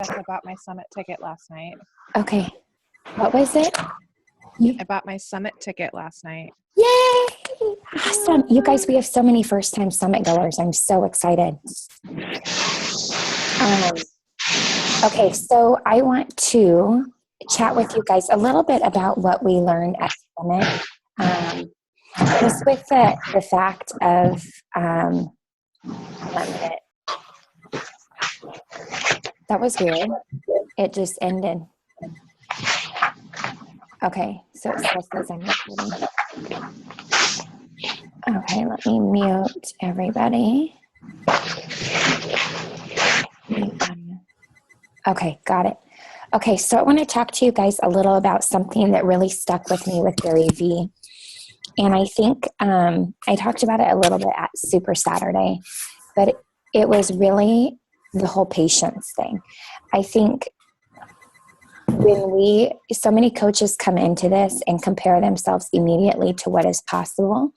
Yes, I bought my summit ticket last night. Okay. What was it? I bought my summit ticket last night. Yay! Awesome. You guys, we have so many first-time summit goers. I'm so excited. Okay, so I want to chat with you guys a little bit about what we learned at Summit. Just with the fact of, 1 minute. That was weird. It just ended. Okay, so it still says I'm recording. Okay, let me mute everybody. Okay, got it. Okay, so I want to talk to you guys a little about something that really stuck with me with Gary Vee. And I think I talked about it a little bit at Super Saturday, but it was really the whole patience thing. I think when so many coaches come into this and compare themselves immediately to what is possible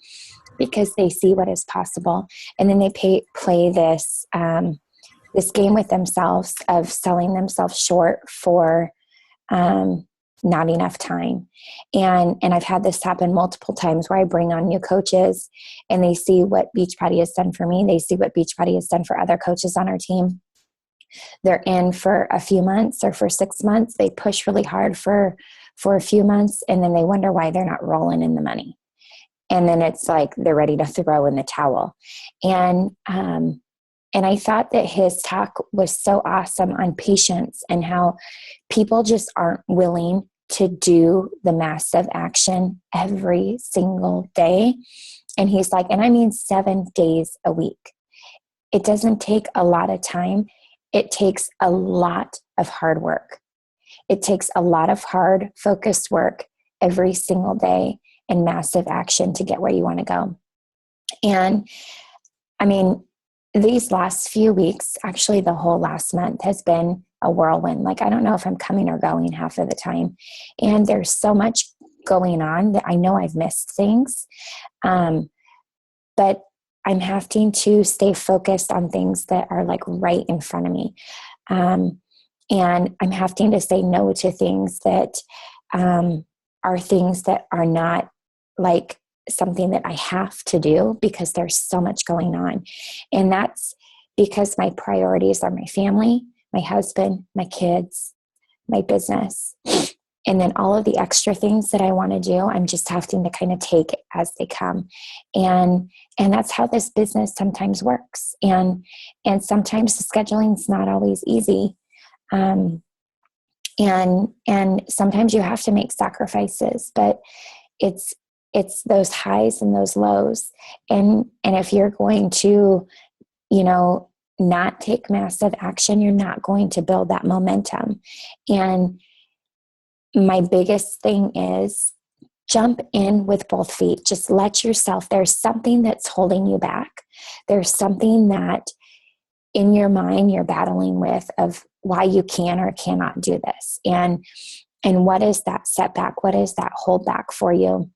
because they see what is possible, and then they play this this game with themselves of selling themselves short for not enough time. And I've had this happen multiple times where I bring on new coaches and they see what Beachbody has done for me. They see what Beachbody has done for other coaches on our team. They're in for a few months or for 6 months. They push really hard for a few months, and then they wonder why they're not rolling in the money. And then it's like they're ready to throw in the towel. And I thought that his talk was so awesome on patience and how people just aren't willing to do the massive action every single day. And he's like, and I mean 7 days a week. It doesn't take a lot of time. It takes a lot of hard work. It takes a lot of hard, focused work every single day and massive action to get where you want to go. And I mean, these last few weeks, actually the whole last month has been a whirlwind. Like, I don't know if I'm coming or going half of the time. And there's so much going on that I know I've missed things. But I'm having to stay focused on things that are like right in front of me. And I'm having to say no to things that are things that are not like something that I have to do because there's so much going on. And that's because my priorities are my family, my husband, my kids, my business. And then all of the extra things that I want to do, I'm just having to kind of take as they come. And that's how this business sometimes works. And sometimes the scheduling is not always easy. And sometimes you have to make sacrifices, but it's those highs and those lows. And if you're going to, not take massive action, you're not going to build that momentum. And my biggest thing is jump in with both feet. Just let yourself, there's something that's holding you back. There's something that in your mind you're battling with of why you can or cannot do this. And what is that setback? What is that holdback for you?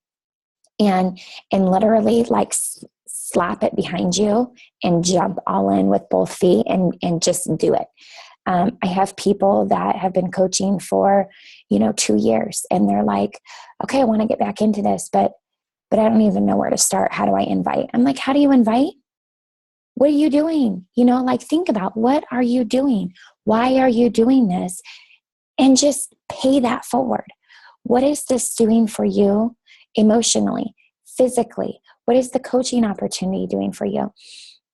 And literally like slap it behind you and jump all in with both feet and just do it. I have people that have been coaching for, 2 years, and they're like, okay, I want to get back into this, but I don't even know where to start. How do I invite? I'm like, how do you invite? What are you doing? Think about, what are you doing? Why are you doing this? And just pay that forward. What is this doing for you emotionally, physically? What is the coaching opportunity doing for you?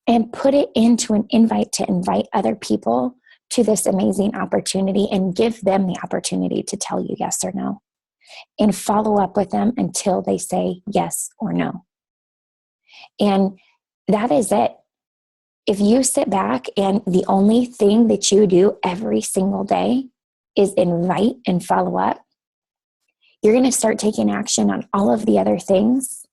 And put it into an invite to invite other people to this amazing opportunity and give them the opportunity to tell you yes or no. And follow up with them until they say yes or no. And that is it. If you sit back and the only thing that you do every single day is invite and follow up, you're going to start taking action on all of the other things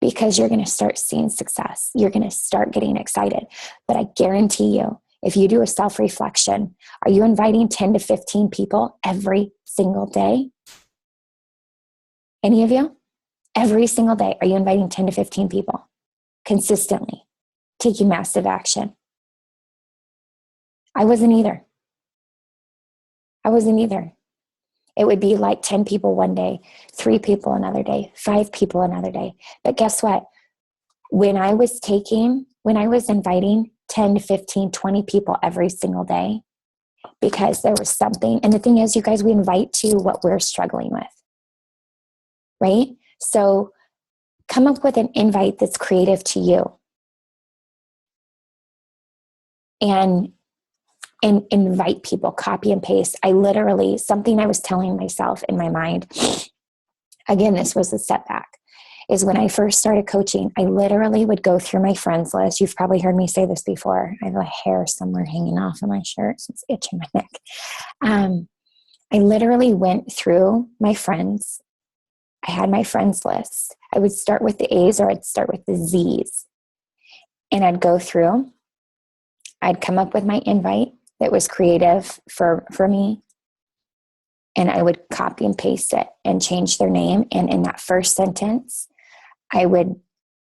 because you're going to start seeing success. You're going to start getting excited. But I guarantee you, if you do a self-reflection, are you inviting 10 to 15 people every single day? Any of you? Every single day, are you inviting 10 to 15 people consistently, taking massive action? I wasn't either. I wasn't either. It would be like 10 people one day, 3 people another day, 5 people another day. But guess what? When I was inviting 10 to 15, 20 people every single day, because there was something, and the thing is, you guys, we invite to what we're struggling with, right? So come up with an invite that's creative to you. And invite people, copy and paste. Something I was telling myself in my mind, again, this was a setback, is when I first started coaching, I literally would go through my friends list. You've probably heard me say this before. I have a hair somewhere hanging off of my shirt, so it's itching my neck. I literally went through my friends. I had my friends list. I would start with the A's or I'd start with the Z's. And I'd go through. I'd come up with my invite that was creative for me. And I would copy and paste it and change their name. And in that first sentence, I would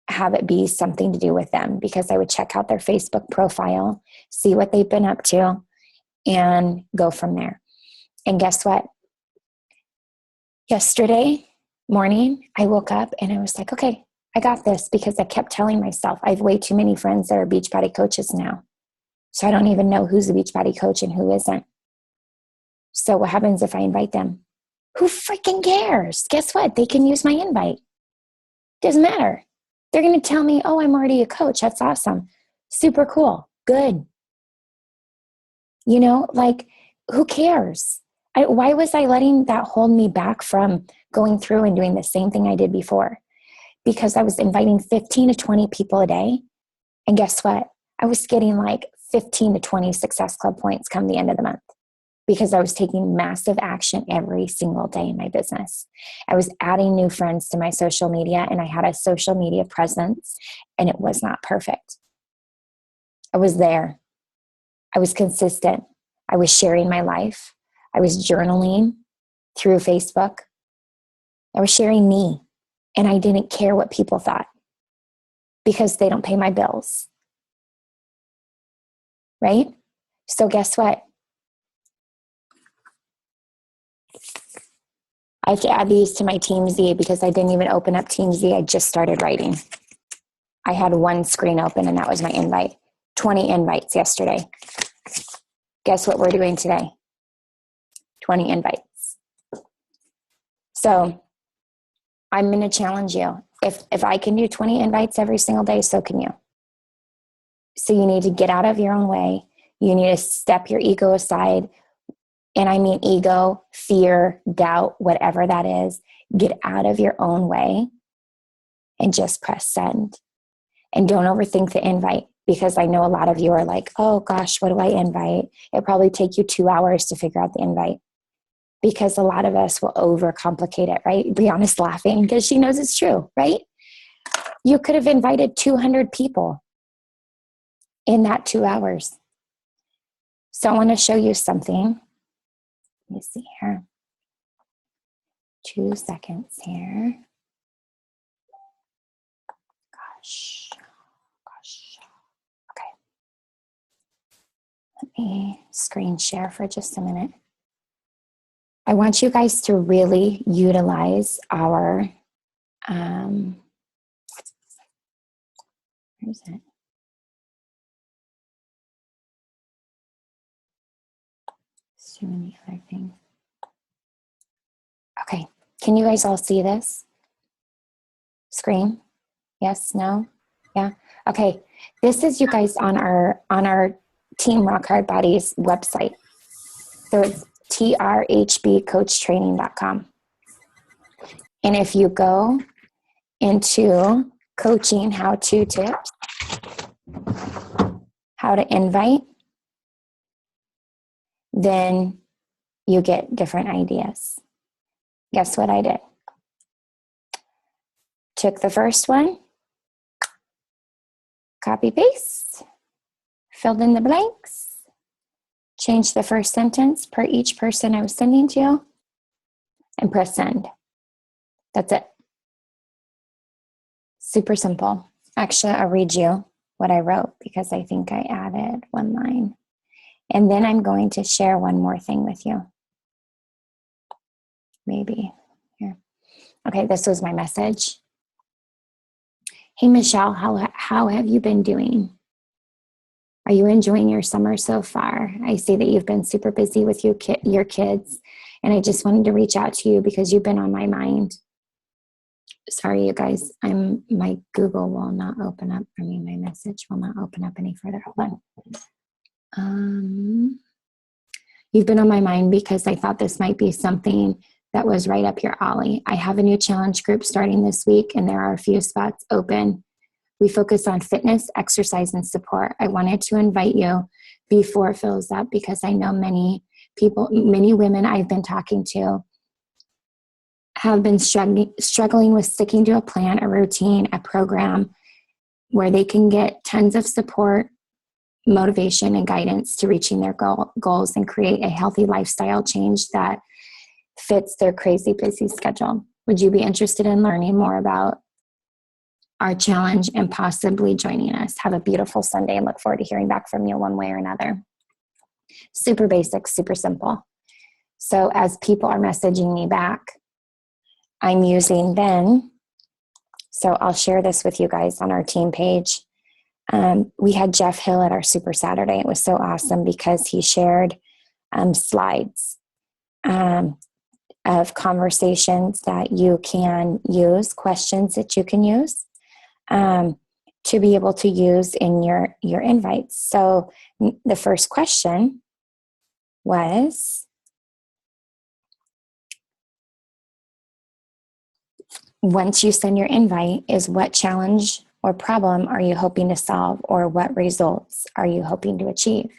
have it be something to do with them, because I would check out their Facebook profile, see what they've been up to, and go from there. And guess what? Yesterday morning, I woke up and I was like, okay, I got this, because I kept telling myself I have way too many friends that are Beachbody coaches now. So I don't even know who's a Beachbody coach and who isn't. So what happens if I invite them? Who freaking cares? Guess what? They can use my invite. Doesn't matter. They're going to tell me, oh, I'm already a coach. That's awesome. Super cool. Good. You know, like, who cares? Why was I letting that hold me back from going through and doing the same thing I did before? Because I was inviting 15 to 20 people a day. And guess what? I was getting like 15 to 20 Success Club points come the end of the month, because I was taking massive action every single day in my business. I was adding new friends to my social media, and I had a social media presence, and it was not perfect. I was there. I was consistent. I was sharing my life. I was journaling through Facebook. I was sharing me, and I didn't care what people thought, because they don't pay my bills. Right? So guess what? I have to add these to my Team Z, because I didn't even open up Team Z. I just started writing. I had one screen open, and that was my invite. 20 invites yesterday. Guess what we're doing today? 20 invites. So I'm going to challenge you. If I can do 20 invites every single day, so can you. So you need to get out of your own way. You need to step your ego aside. And I mean ego, fear, doubt, whatever that is. Get out of your own way and just press send. And don't overthink the invite, because I know a lot of you are like, oh gosh, what do I invite? It'll probably take you 2 hours to figure out the invite, because a lot of us will overcomplicate it, right? Brianna's laughing because she knows it's true, right? You could have invited 200 people in that 2 hours. So I want to show you something. Let me see here. 2 seconds here. Gosh. Okay. Let me screen share for just a minute. I want you guys to really utilize our, where is it? So many other things. Okay, can you guys all see this screen? Yes, no, yeah. Okay, this is you guys on our Team Rock Hard Bodies website. So it's trhbcoachtraining.com. And if you go into coaching how-to tips, how to invite, then you get different ideas. Guess what I did? Took the first one, copy paste, filled in the blanks, changed the first sentence per each person I was sending to, and press send. That's it. Super simple. Actually, I'll read you what I wrote, because I think I added one line. And then I'm going to share one more thing with you. maybe here. Okay, this was my message. Hey, Michelle, how have you been doing? Are you enjoying your summer so far? I see that you've been super busy with your kids, and I just wanted to reach out to you because you've been on my mind. Sorry, you guys, my Google will not open up. My message will not open up any further. Hold on. You've been on my mind because I thought this might be something that was right up your alley. I have a new challenge group starting this week, and there are a few spots open. We focus on fitness, exercise, and support. I wanted to invite you before it fills up because I know many women I've been talking to have been struggling with sticking to a plan, a routine, a program where they can get tons of support, motivation, and guidance to reaching their goals and create a healthy lifestyle change that fits their crazy busy schedule. Would you be interested in learning more about our challenge and possibly joining us? Have a beautiful Sunday and look forward to hearing back from you one way or another. Super basic, super simple. So as people are messaging me back, I'm using Ben. So I'll share this with you guys on our team page. We had Jeff Hill at our Super Saturday. It was so awesome because he shared slides of conversations that you can use, questions that you can use to be able to use in your invites. So the first question was, once you send your invite, is what challenge or problem are you hoping to solve, or what results are you hoping to achieve?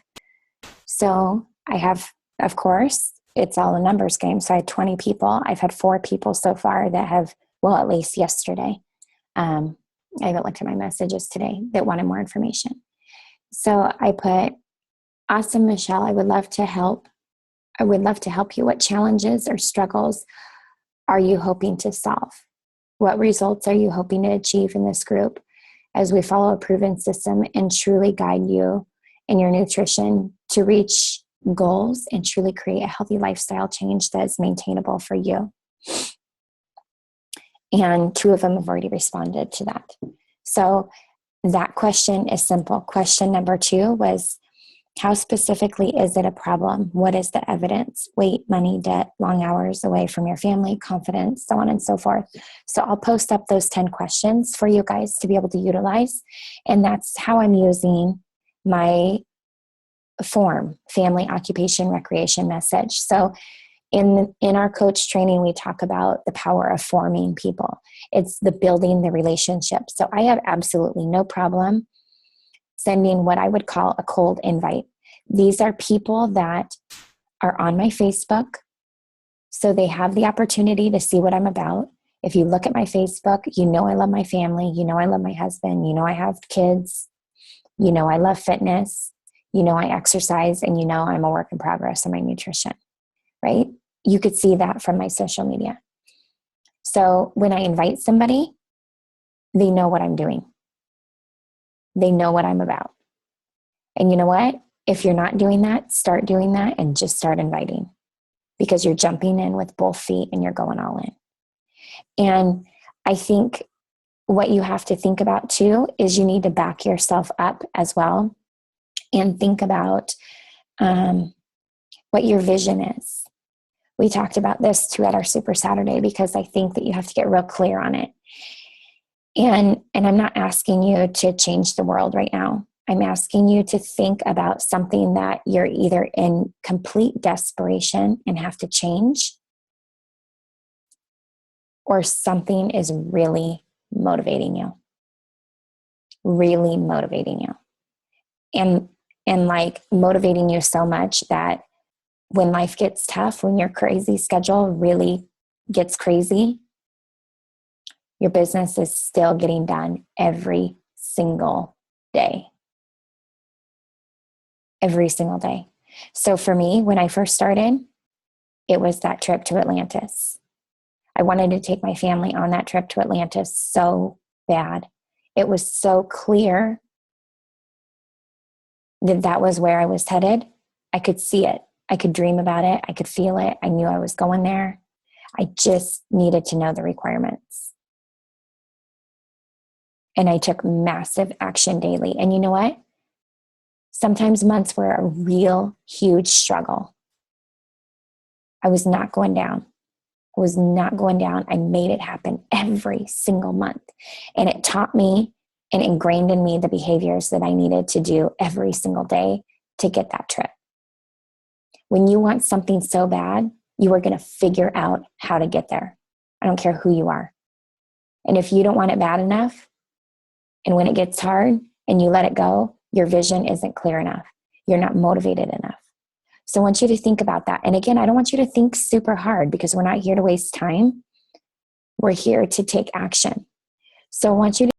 So I have, of course, it's all a numbers game. So I had 20 people. I've had 4 people so far that have, well, at least yesterday. I haven't looked at my messages today that wanted more information. So I put, awesome, Michelle, I would love to help. I would love to help you. What challenges or struggles are you hoping to solve? What results are you hoping to achieve in this group as we follow a proven system and truly guide you in your nutrition to reach goals and truly create a healthy lifestyle change that is maintainable for you? And 2 of them have already responded to that. So that question is simple. Question number 2 was, how specifically is it a problem? What is the evidence? Weight, money, debt, long hours away from your family, confidence, so on and so forth. So I'll post up those 10 questions for you guys to be able to utilize. And that's how I'm using my form, family, occupation, recreation message. So in our coach training, we talk about the power of forming people. It's the building the relationship. So I have absolutely no problem sending what I would call a cold invite. These are people that are on my Facebook, so they have the opportunity to see what I'm about. If you look at my Facebook, you know I love my family, you know I love my husband, you know I have kids, you know I love fitness, you know I exercise, and you know I'm a work in progress in my nutrition, right? You could see that from my social media. So when I invite somebody, they know what I'm doing. They know what I'm about. And you know what? If you're not doing that, start doing that and just start inviting, because you're jumping in with both feet and you're going all in. And I think what you have to think about too is you need to back yourself up as well and think about what your vision is. We talked about this too at our Super Saturday, because I think that you have to get real clear on it. And I'm not asking you to change the world right now. I'm asking you to think about something that you're either in complete desperation and have to change, or something is really motivating you. Really motivating you. And like motivating you so much that when life gets tough, when your crazy schedule really gets crazy, your business is still getting done every single day. Every single day. So for me, when I first started, it was that trip to Atlantis. I wanted to take my family on that trip to Atlantis so bad. It was so clear that that was where I was headed. I could see it. I could dream about it. I could feel it. I knew I was going there. I just needed to know the requirements. And I took massive action daily. And you know what? Sometimes months were a real huge struggle. I was not going down. I was not going down. I made it happen every single month. And it taught me and ingrained in me the behaviors that I needed to do every single day to get that trip. When you want something so bad, you are going to figure out how to get there. I don't care who you are. And if you don't want it bad enough, and when it gets hard and you let it go, your vision isn't clear enough. You're not motivated enough. So I want you to think about that. And again, I don't want you to think super hard because we're not here to waste time. We're here to take action. So I want you to